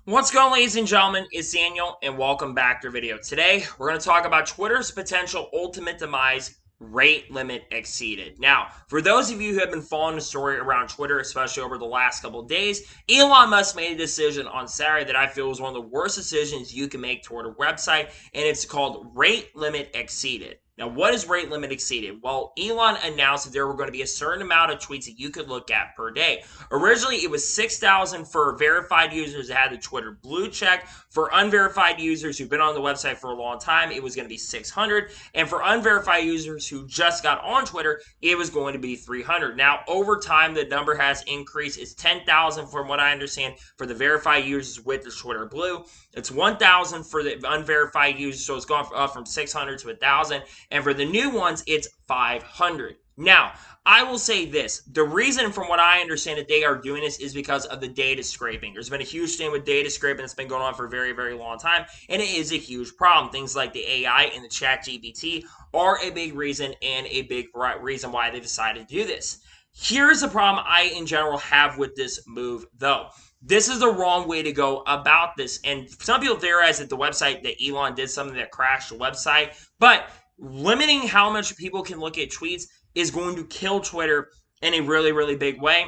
What's going on, ladies and gentlemen? It's Daniel, and welcome back to our video. Today, we're going to talk about Twitter's potential ultimate demise, rate limit exceeded. Now, for those of you who have been following the story around Twitter, especially over the last couple of days, Elon Musk made a decision on Saturday that I feel was one of the worst decisions you can make toward a website, and it's called rate limit exceeded. Now, what is rate limit exceeded? Well, Elon announced that there were going to be a certain amount of tweets that you could look at per day. Originally, it was 6,000 for verified users that had the Twitter blue check. For unverified users who've been on the website for a long time, it was going to be 600. And for unverified users who just got on Twitter, it was going to be 300. Now, over time, the number has increased. It's 10,000 from what I understand for the verified users with the Twitter blue. It's 1,000 for the unverified users, so it's gone up from 600 to 1,000. And for the new ones, it's 500. Now, I will say this. The reason, from what I understand, that they are doing this is because of the data scraping. There's been a huge thing with data scraping that's been going on for a very, very long time, and it is a huge problem. Things like the AI and the ChatGPT are a big reason and a big reason why they decided to do this. Here's the problem I, in general, have with this move, though. This is the wrong way to go about this. And some people theorize that the website, that Elon did something that crashed the website, but limiting how much people can look at tweets is going to kill Twitter in a really, really big way.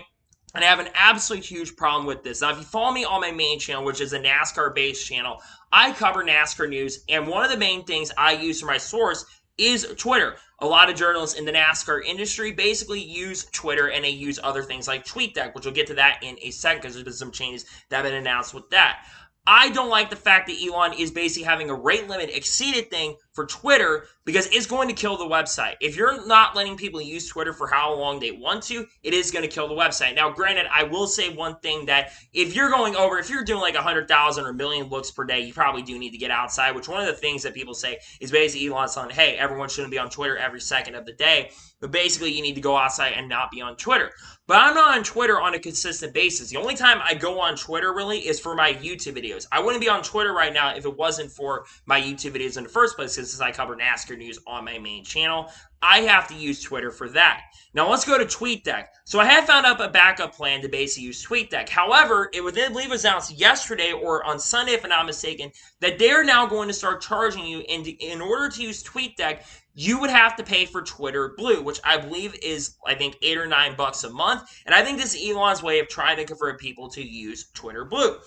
And I have an absolutely huge problem with this. Now, if you follow me on my main channel, which is a NASCAR-based channel, I cover NASCAR news, and one of the main things I use for my source is Twitter. A lot of journalists in the NASCAR industry basically use Twitter, and they use other things like TweetDeck, which we'll get to that in a second because there's been some changes that have been announced with that. I don't like the fact that Elon is basically having a rate limit exceeded thing for Twitter because it's going to kill the website. If you're not letting people use Twitter for how long they want to, it is going to kill the website. Now, granted, I will say one thing that if you're doing like 100,000 or a million looks per day, you probably do need to get outside, which one of the things that people say is basically Elon saying, hey, everyone shouldn't be on Twitter every second of the day. But basically, you need to go outside and not be on Twitter. But I'm not on Twitter on a consistent basis. The only time I go on Twitter really is for my YouTube videos. I wouldn't be on Twitter right now if it wasn't for my YouTube videos in the first place, since I cover NASCAR news on my main channel. I have to use Twitter for that. Now let's go to TweetDeck. So I have found out a backup plan to basically use TweetDeck. However, it was announced yesterday or on Sunday, if I'm not mistaken, that they're now going to start charging you in order to use TweetDeck. You would have to pay for Twitter Blue, which I believe is, I think, $8 or $9 a month. And I think this is Elon's way of trying to convert people to use Twitter Blue.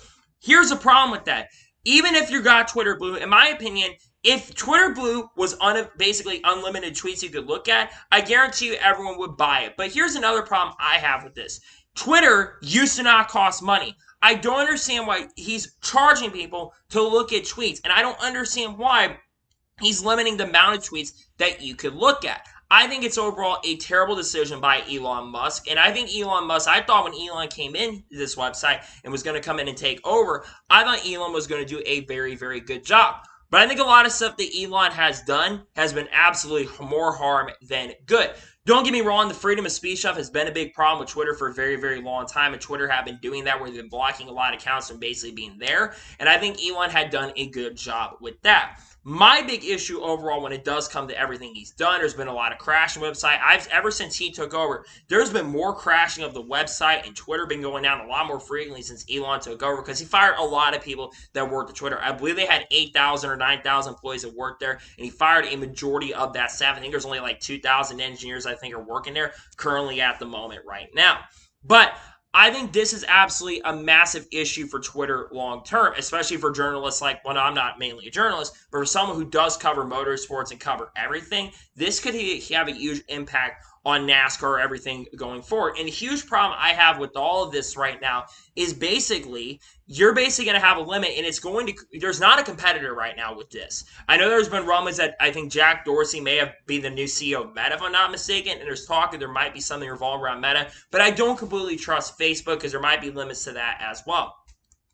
Here's the problem with that. Even if you got Twitter Blue, in my opinion, if Twitter Blue was basically unlimited tweets you could look at, I guarantee you everyone would buy it. But here's another problem I have with this. Twitter used to not cost money. I don't understand why he's charging people to look at tweets. And I don't understand why he's limiting the amount of tweets that you could look at. I think it's overall a terrible decision by Elon Musk. And I think Elon Musk, I thought when Elon came in this website and was going to come in and take over, I thought Elon was going to do a very, very good job. But I think a lot of stuff that Elon has done has been absolutely more harm than good. Don't get me wrong, the freedom of speech stuff has been a big problem with Twitter for a very, very long time, and Twitter have been doing that where they've been blocking a lot of accounts from basically being there, and I think Elon had done a good job with that. My big issue overall when it does come to everything he's done, there's been a lot of crashing website. Ever since he took over, there's been more crashing of the website, and Twitter been going down a lot more frequently since Elon took over because he fired a lot of people that worked at Twitter. I believe they had 8,000 or 9,000 employees that worked there, and he fired a majority of that staff. I think there's only like 2,000 engineers I think are working there currently at the moment right now. But I think this is absolutely a massive issue for Twitter long term, especially for journalists like, well, no, I'm not mainly a journalist, but for someone who does cover motorsports and cover everything, this could have a huge impact on NASCAR or everything going forward. And a huge problem I have with all of this right now is basically, you're basically going to have a limit, and there's not a competitor right now with this. I know there's been rumors that I think Jack Dorsey may have been the new CEO of Meta, if I'm not mistaken, and there's talk that there might be something revolving around Meta, but I don't completely trust Facebook because there might be limits to that as well,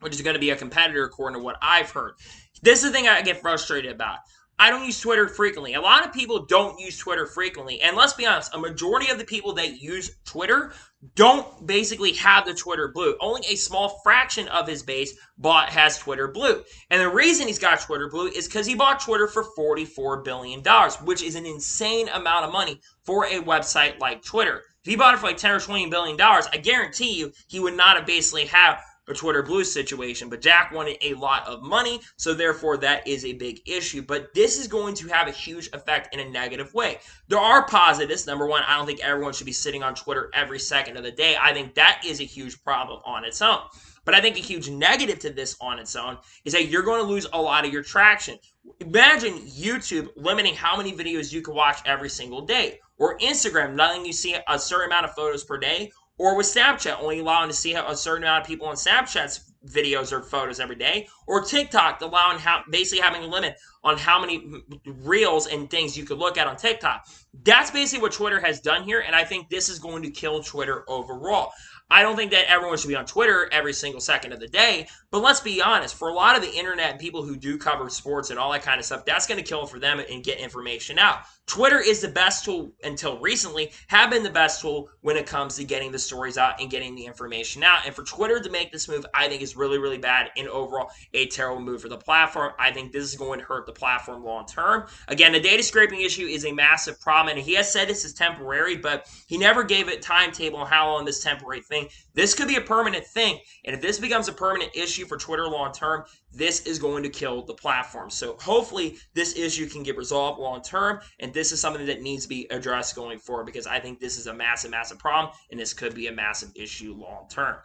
which is going to be a competitor according to what I've heard. This is the thing I get frustrated about. I don't use Twitter frequently. A lot of people don't use Twitter frequently. And let's be honest, a majority of the people that use Twitter don't basically have the Twitter Blue. Only a small fraction of his base has Twitter Blue. And the reason he's got Twitter Blue is because he bought Twitter for $44 billion, which is an insane amount of money for a website like Twitter. If he bought it for like $10 or $20 billion, I guarantee you he would not have basically have a Twitter Blue situation, but Jack wanted a lot of money, so therefore that is a big issue. But this is going to have a huge effect in a negative way. There are positives. Number one, I don't think everyone should be sitting on Twitter every second of the day. I think that is a huge problem on its own. But I think a huge negative to this on its own is that you're going to lose a lot of your traction. Imagine YouTube limiting how many videos you can watch every single day, or Instagram letting you see a certain amount of photos per day, or with Snapchat only allowing to see a certain amount of people on Snapchat's videos or photos every day, or TikTok allowing basically having a limit on how many reels and things you could look at on TikTok. That's basically what Twitter has done here, and I think this is going to kill Twitter overall. I don't think that everyone should be on Twitter every single second of the day, but let's be honest, for a lot of the internet and people who do cover sports and all that kind of stuff, that's going to kill for them and get information out. Twitter is the best tool until recently, have been the best tool when it comes to getting the stories out and getting the information out. And for Twitter to make this move, I think is really, really bad and overall a terrible move for the platform. I think this is going to hurt the platform long term. Again, the data scraping issue is a massive problem, and he has said this is temporary, but he never gave a timetable on how long this temporary thing. This could be a permanent thing, and if this becomes a permanent issue for Twitter long term, this is going to kill the platform. So hopefully this issue can get resolved long term, and this is something that needs to be addressed going forward, because I think this is a massive, massive problem, and this could be a massive issue long term.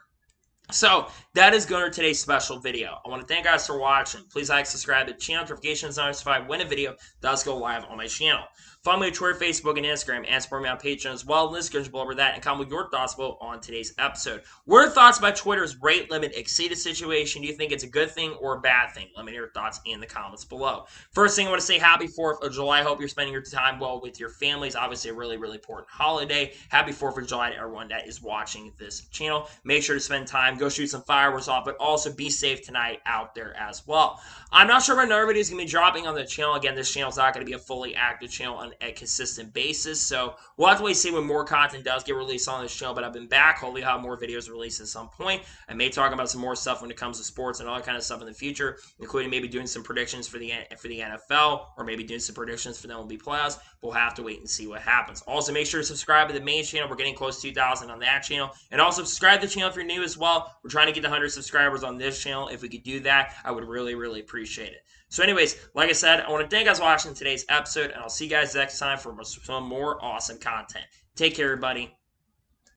So that is going to today's special video. I want to thank you guys for watching. Please like, subscribe to the channel, notifications notified when a video does go live on my channel. Follow me on Twitter, Facebook, and Instagram, and support me on Patreon as well. List description below that, and comment with your thoughts below on today's episode. What are your thoughts about Twitter's rate limit exceeded situation? Do you think it's a good thing or a bad thing? Let me know your thoughts in the comments below. First thing, I want to say happy 4th of July. I hope you're spending your time well with your families. Obviously, a really, really important holiday. Happy 4th of July to everyone that is watching this channel. Make sure to spend time. Go shoot some fireworks off, but also be safe tonight out there as well. I'm not sure when another video is going to be dropping on the channel. Again, this channel is not going to be a fully active channel on a consistent basis, so we'll have to wait and see when more content does get released on this channel, but I've been back. Hopefully I'll have more videos released at some point. I may talk about some more stuff when it comes to sports and all that kind of stuff in the future, including maybe doing some predictions for the NFL, or maybe doing some predictions for the MLB playoffs. We'll have to wait and see what happens. Also, make sure to subscribe to the main channel. We're getting close to 2,000 on that channel, and also subscribe to the channel if you're new as well. We're trying to get to 100 subscribers on this channel. If we could do that, I would really, really appreciate it. So anyways, like I said, I want to thank you guys for watching today's episode, and I'll see you guys next time for some more awesome content. Take care, everybody.